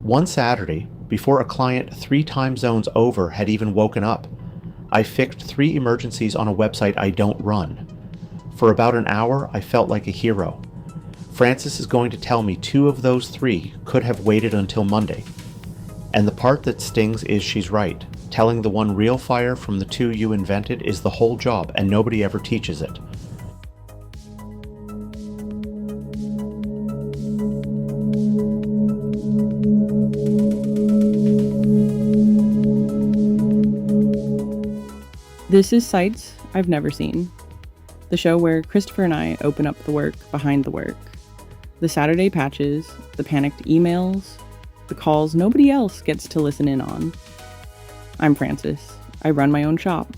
One Saturday, before a client 3 time zones over had even woken up, I fixed 3 emergencies on a website I don't run. For about an hour, I felt like a hero. Frances is going to tell me 2 of those 3 could have waited until Monday. And the part that stings is she's right. Telling the one real fire from the 2 you invented is the whole job, and nobody ever teaches it. This is Sights I've Never Seen, the show where Christopher and I open up the work behind the work. The Saturday patches, the panicked emails, the calls nobody else gets to listen in on. I'm Frances. I run my own shop.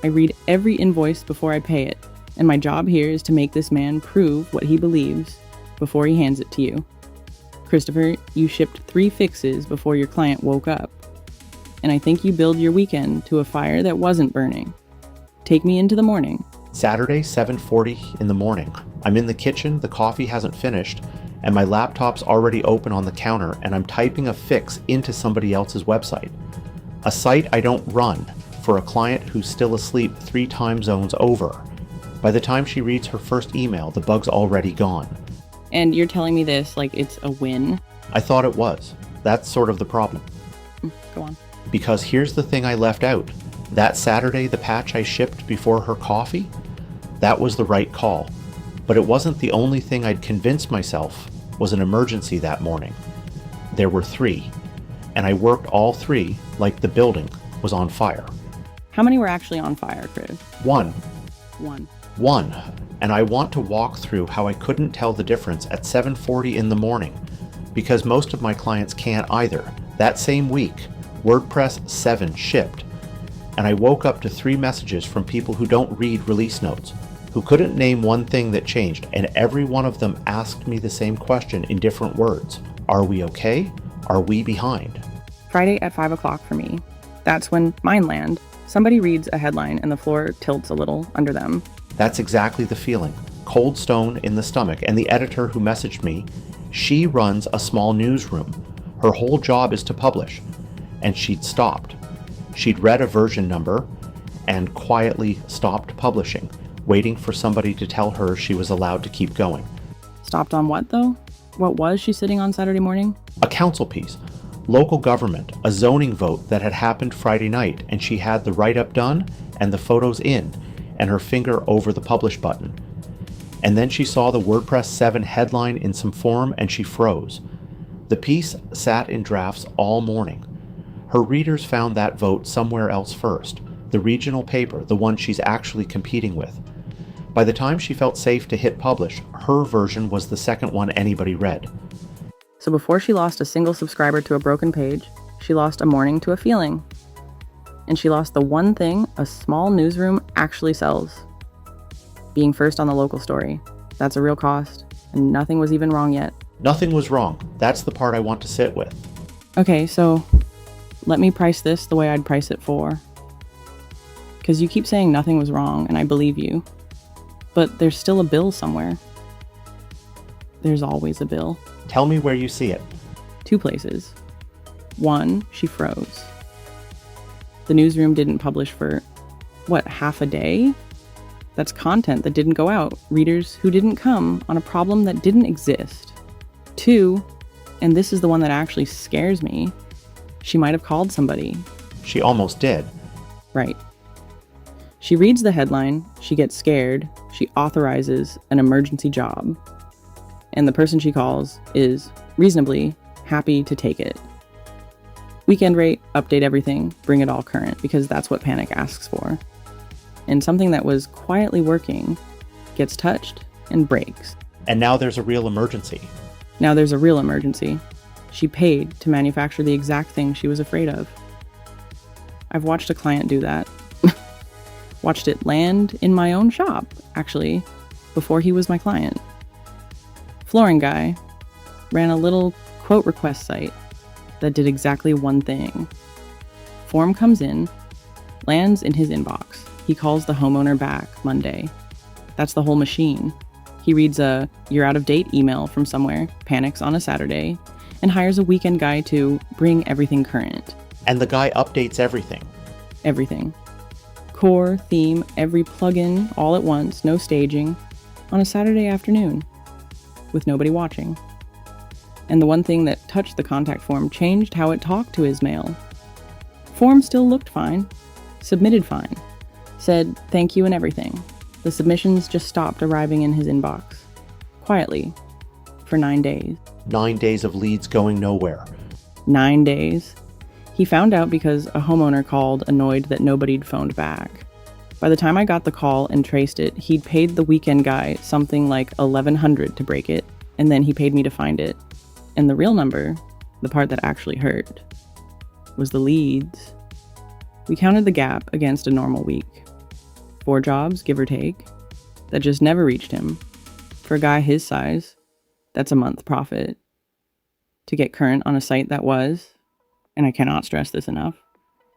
I read every invoice before I pay it, and my job here is to make this man prove what he believes before he hands it to you. Christopher, you shipped 3 fixes before your client woke up, and I think you billed your weekend to a fire that wasn't burning. Take me into the morning. Saturday, 7:40 in the morning. I'm in the kitchen, the coffee hasn't finished, and my laptop's already open on the counter, and I'm typing a fix into somebody else's website. A site I don't run for a client who's still asleep 3 time zones over. By the time she reads her first email, the bug's already gone. And you're telling me this like it's a win? I thought it was. That's sort of the problem. Go on. Because here's the thing I left out. That Saturday, the patch I shipped before her coffee, that was the right call. But it wasn't the only thing I'd convinced myself was an emergency that morning. There were 3, and I worked all 3 like the building was on fire. How many were actually on fire, Chris? 1. One. And I want to walk through how I couldn't tell the difference at 7:40 in the morning, because most of my clients can't either. That same week, WordPress 7 shipped, and I woke up to 3 messages from people who don't read release notes, who couldn't name one thing that changed, and every one of them asked me the same question in different words. Are we okay? Are we behind? Friday at 5 o'clock for me. That's when mine land. Somebody reads a headline and the floor tilts a little under them. That's exactly the feeling. Cold stone in the stomach. And the editor who messaged me, she runs a small newsroom. Her whole job is to publish. And she'd stopped. She'd read a version number and quietly stopped publishing, waiting for somebody to tell her she was allowed to keep going. Stopped on what, though? What was she sitting on Saturday morning? A council piece. Local government, a zoning vote that had happened Friday night, and she had the write-up done and the photos in, and her finger over the publish button. And then she saw the WordPress 7 headline in some form and she froze. The piece sat in drafts all morning. Her readers found that vote somewhere else first, the regional paper, the one she's actually competing with. By the time she felt safe to hit publish, her version was the second one anybody read. So before she lost a single subscriber to a broken page, she lost a morning to a feeling. And she lost the one thing a small newsroom actually sells. Being first on the local story. That's a real cost, and nothing was even wrong yet. Nothing was wrong. That's the part I want to sit with. Okay, so let me price this the way I'd price it for. Because you keep saying nothing was wrong, and I believe you. But there's still a bill somewhere. There's always a bill. Tell me where you see it. 2 places. 1, she froze. The newsroom didn't publish for, half a day? That's content that didn't go out, readers who didn't come on a problem that didn't exist. 2, and this is the one that actually scares me, she might have called somebody. She almost did. Right. She reads the headline, she gets scared, she authorizes an emergency job. And the person she calls is reasonably happy to take it. Weekend rate, update everything, bring it all current, because that's what panic asks for. And something that was quietly working gets touched and breaks. And now there's a real emergency. Now there's a real emergency. She paid to manufacture the exact thing she was afraid of. I've watched a client do that. Watched it land in my own shop, actually, before he was my client. Flooring guy ran a little quote request site that did exactly one thing. Form comes in, lands in his inbox. He calls the homeowner back Monday. That's the whole machine. He reads a "you're out of date" email from somewhere, panics on a Saturday, and hires a weekend guy to bring everything current. And the guy updates everything. Everything. Core, theme, every plugin, all at once, no staging, on a Saturday afternoon, with nobody watching. And the one thing that touched the contact form changed how it talked to his mail. Form still looked fine, submitted fine, said thank you and everything. The submissions just stopped arriving in his inbox, quietly, for 9 days. 9 days of leads going nowhere. 9 days. He found out because a homeowner called, annoyed that nobody'd phoned back. By the time I got the call and traced it, he'd paid the weekend guy something like $1,100 to break it, and then he paid me to find it. And the real number, the part that actually hurt, was the leads. We counted the gap against a normal week. 4 jobs, give or take, that just never reached him. For a guy his size, that's a month profit. To get current on a site that was, and I cannot stress this enough,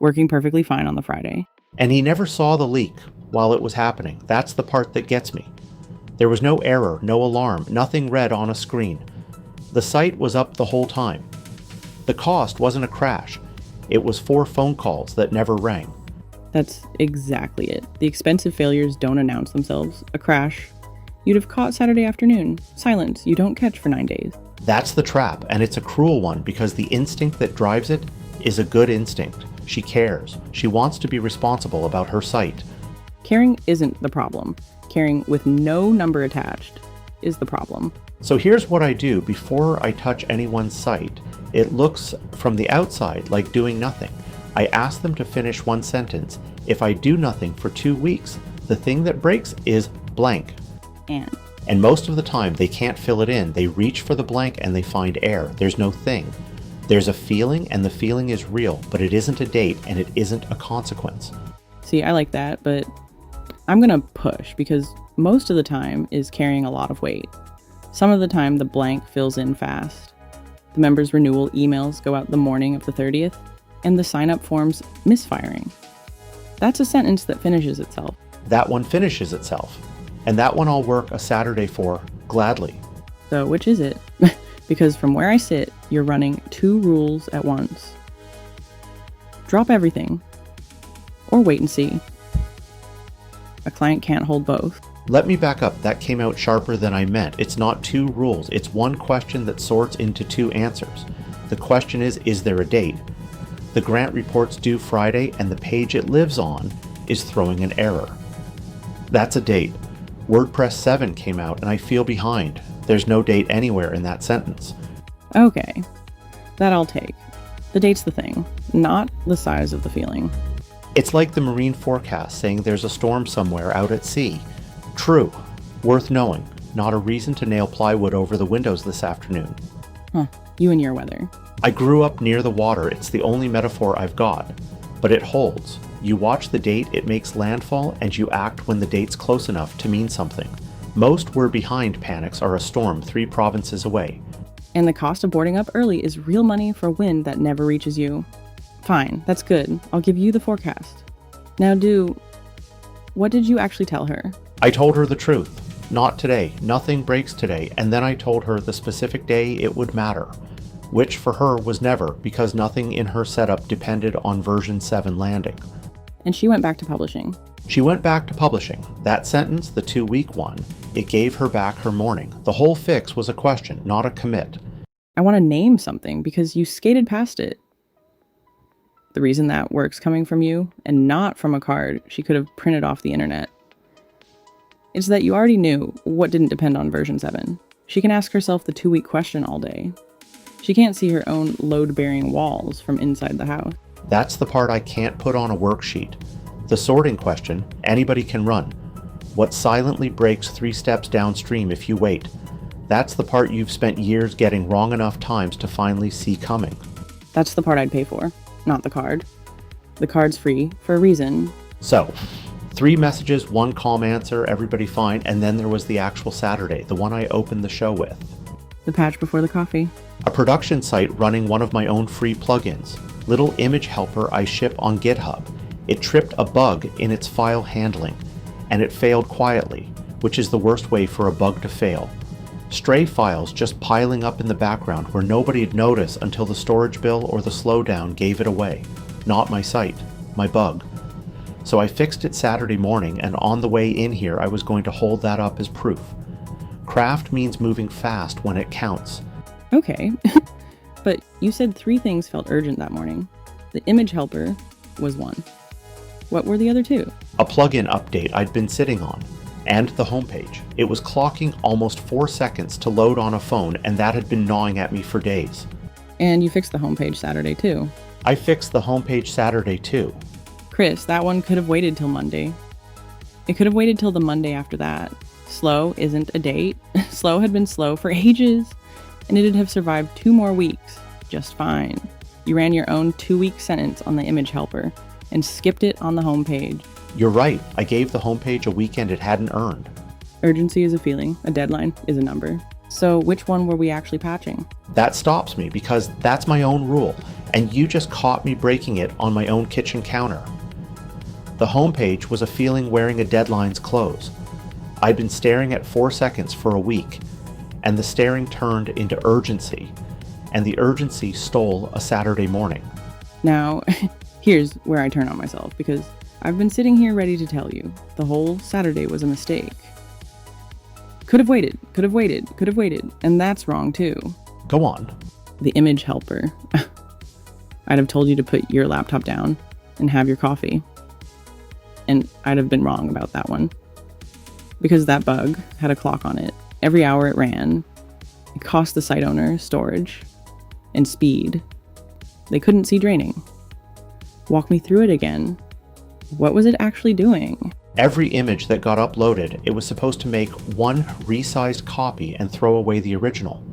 working perfectly fine on the Friday. And he never saw the leak while it was happening. That's the part that gets me. There was no error, no alarm, nothing red on a screen. The site was up the whole time. The cost wasn't a crash. It was 4 phone calls that never rang. That's exactly it. The expensive failures don't announce themselves. A crash, you'd have caught Saturday afternoon. Silence, you don't catch for 9 days. That's the trap, and it's a cruel one because the instinct that drives it is a good instinct. She cares. She wants to be responsible about her site. Caring isn't the problem. Caring with no number attached is the problem. So here's what I do before I touch anyone's site. It looks from the outside like doing nothing. I ask them to finish one sentence. If I do nothing for 2 weeks, the thing that breaks is blank. And most of the time they can't fill it in. They reach for the blank and they find air. There's no thing. There's a feeling, and the feeling is real, but it isn't a date and it isn't a consequence. See, I like that, but I'm gonna push because most of the time is carrying a lot of weight. Some of the time the blank fills in fast. The members' renewal emails go out the morning of the 30th, and the sign-up form's misfiring. That's a sentence that finishes itself. That one finishes itself. And that one I'll work a Saturday for, gladly. So which is it? Because from where I sit, you're running 2 rules at once. Drop everything. Or wait and see. A client can't hold both. Let me back up. That came out sharper than I meant. It's not 2 rules. It's one question that sorts into 2 answers. The question is there a date? The grant report's due Friday, and the page it lives on is throwing an error. That's a date. WordPress 7 came out, and I feel behind. There's no date anywhere in that sentence. Okay, that I'll take. The date's the thing, not the size of the feeling. It's like the marine forecast saying there's a storm somewhere out at sea. True. Worth knowing. Not a reason to nail plywood over the windows this afternoon. Huh, you and your weather. I grew up near the water. It's the only metaphor I've got. But it holds. You watch the date, it makes landfall, and you act when the date's close enough to mean something. Most we're behind panics are a storm 3 provinces away. And the cost of boarding up early is real money for wind that never reaches you. Fine, that's good. I'll give you the forecast. Now what did you actually tell her? I told her the truth. Not today. Nothing breaks today. And then I told her the specific day it would matter. Which for her was never, because nothing in her setup depended on version 7 landing. And she went back to publishing. She went back to publishing. That sentence, the 2-week one, it gave her back her morning. The whole fix was a question, not a commit. I want to name something because you skated past it. The reason that work's coming from you and not from a card she could have printed off the internet. It's that you already knew what didn't depend on version 7. She can ask herself the 2-week question all day. She can't see her own load-bearing walls from inside the house. That's the part I can't put on a worksheet. The sorting question, anybody can run. What silently breaks 3 steps downstream if you wait. That's the part you've spent years getting wrong enough times to finally see coming. That's the part I'd pay for, not the card. The card's free for a reason. So, 3 messages, 1 calm answer, everybody fine, and then there was the actual Saturday, the one I opened the show with. The patch before the coffee. A production site running one of my own free plugins. Little image helper I ship on GitHub. It tripped a bug in its file handling, and it failed quietly, which is the worst way for a bug to fail. Stray files just piling up in the background where nobody'd notice until the storage bill or the slowdown gave it away. Not my site, my bug. So I fixed it Saturday morning, and on the way in here I was going to hold that up as proof. Craft means moving fast when it counts. Okay, but you said 3 things felt urgent that morning. The image helper was one. What were the other 2? A plugin update I'd been sitting on, and the homepage. It was clocking almost 4 seconds to load on a phone, and that had been gnawing at me for days. And you fixed the homepage Saturday too. I fixed the homepage Saturday too. Chris, that one could have waited till Monday. It could have waited till the Monday after that. Slow isn't a date. Slow had been slow for ages, and it'd have survived 2 more weeks just fine. You ran your own 2-week sentence on the image helper and skipped it on the homepage. You're right, I gave the homepage a weekend it hadn't earned. Urgency is a feeling, a deadline is a number. So which one were we actually patching? That stops me because that's my own rule, and you just caught me breaking it on my own kitchen counter. The homepage was a feeling wearing a deadline's clothes. I'd been staring at 4 seconds for a week, and the staring turned into urgency, and the urgency stole a Saturday morning. Now, here's where I turn on myself, because I've been sitting here ready to tell you the whole Saturday was a mistake. Could have waited, could have waited, could have waited, and that's wrong too. Go on. The image helper. I'd have told you to put your laptop down and have your coffee. And I'd have been wrong about that one. Because that bug had a clock on it. Every hour it ran. It cost the site owner storage and speed. They couldn't see draining. Walk me through it again. What was it actually doing? Every image that got uploaded, it was supposed to make one resized copy and throw away the original.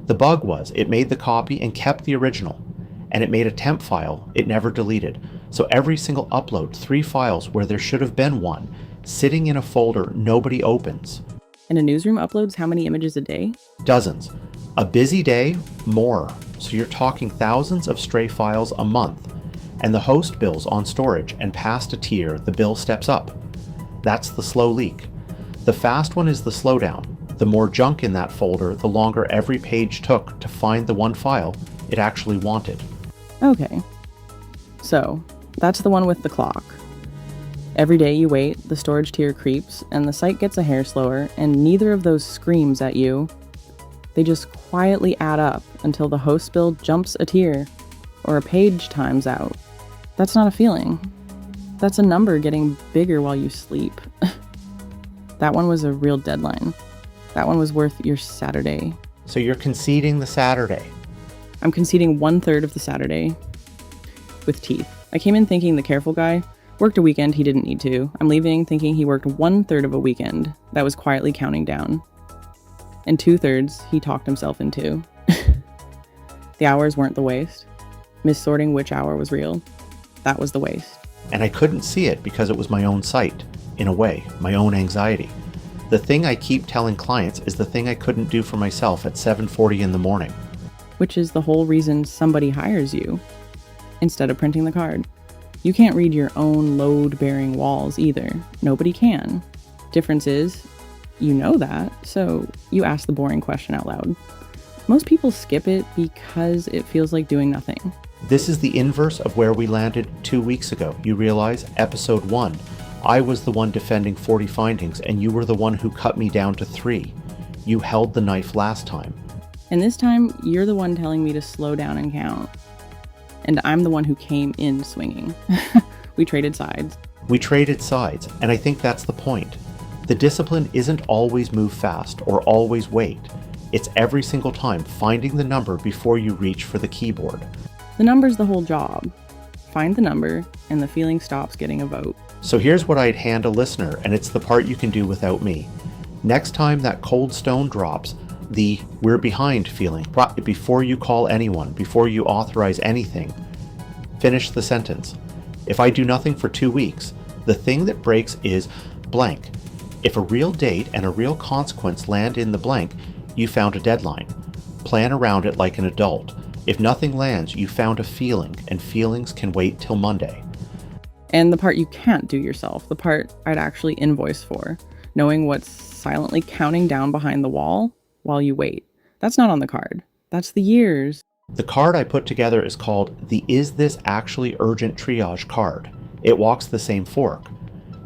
The bug was, it made the copy and kept the original, and it made a temp file it never deleted. So every single upload, 3 files where there should have been one, sitting in a folder nobody opens. And a newsroom uploads how many images a day? Dozens. A busy day, more. So you're talking thousands of stray files a month. And the host bills on storage, and past a tier, the bill steps up. That's the slow leak. The fast one is the slowdown. The more junk in that folder, the longer every page took to find the one file it actually wanted. Okay. So, that's the one with the clock. Every day you wait, the storage tier creeps, and the site gets a hair slower, and neither of those screams at you. They just quietly add up until the host bill jumps a tier, or a page times out. That's not a feeling. That's a number getting bigger while you sleep. That one was a real deadline. That one was worth your Saturday. So you're conceding the Saturday. I'm conceding 1/3 of the Saturday with teeth. I came in thinking the careful guy worked a weekend he didn't need to. I'm leaving thinking he worked 1/3 of a weekend that was quietly counting down. And 2/3 he talked himself into. The hours weren't the waste. Missorting which hour was real. That was the waste. And I couldn't see it because it was my own site, in a way, my own anxiety. The thing I keep telling clients is the thing I couldn't do for myself at 7:40 in the morning. Which is the whole reason somebody hires you, instead of printing the card. You can't read your own load-bearing walls either. Nobody can. Difference is, you know that, so you ask the boring question out loud. Most people skip it because it feels like doing nothing. This is the inverse of where we landed 2 weeks ago. You realize, episode 1, I was the one defending 40 findings, and you were the one who cut me down to 3. You held the knife last time. And this time, you're the one telling me to slow down and count. And I'm the one who came in swinging. We traded sides. We traded sides, and I think that's the point. The discipline isn't always move fast or always wait. It's every single time finding the number before you reach for the keyboard. The number's the whole job. Find the number, and the feeling stops getting a vote. So here's what I'd hand a listener, and it's the part you can do without me. Next time that cold stone drops, the "we're behind" feeling, before you call anyone, before you authorize anything, finish the sentence. If I do nothing for 2 weeks, the thing that breaks is blank. If a real date and a real consequence land in the blank, you found a deadline. Plan around it like an adult. If nothing lands, you found a feeling, and feelings can wait till Monday. And the part you can't do yourself, the part I'd actually invoice for, knowing what's silently counting down behind the wall, while you wait. That's not on the card. That's the years. The card I put together is called the Is-This-Actually-Urgent Triage Card. It walks the same fork.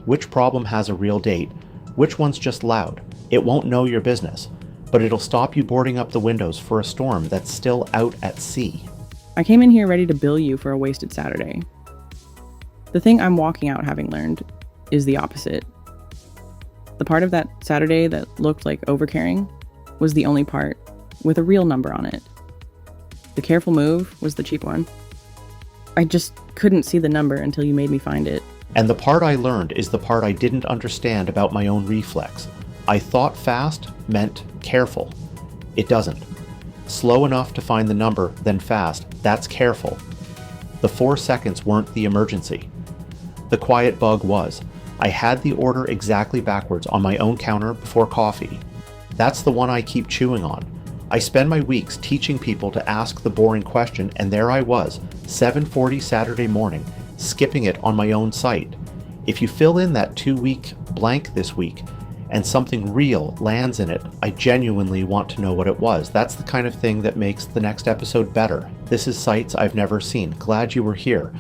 Which problem has a real date? Which one's just loud? It won't know your business, but it'll stop you boarding up the windows for a storm that's still out at sea. I came in here ready to bill you for a wasted Saturday. The thing I'm walking out having learned is the opposite. The part of that Saturday that looked like overcaring was the only part with a real number on it. The careful move was the cheap one. I just couldn't see the number until you made me find it. And the part I learned is the part I didn't understand about my own reflex. I thought fast meant careful. It doesn't. Slow enough to find the number, then fast, that's careful. The 4 seconds weren't the emergency. The quiet bug was. I had the order exactly backwards on my own counter before coffee. That's the one I keep chewing on. I spend my weeks teaching people to ask the boring question, and there I was, 7:40 Saturday morning, skipping it on my own site. If you fill in that 2-week blank this week, and something real lands in it, I genuinely want to know what it was. That's the kind of thing that makes the next episode better. This is Sights I've Never Seen. Glad you were here.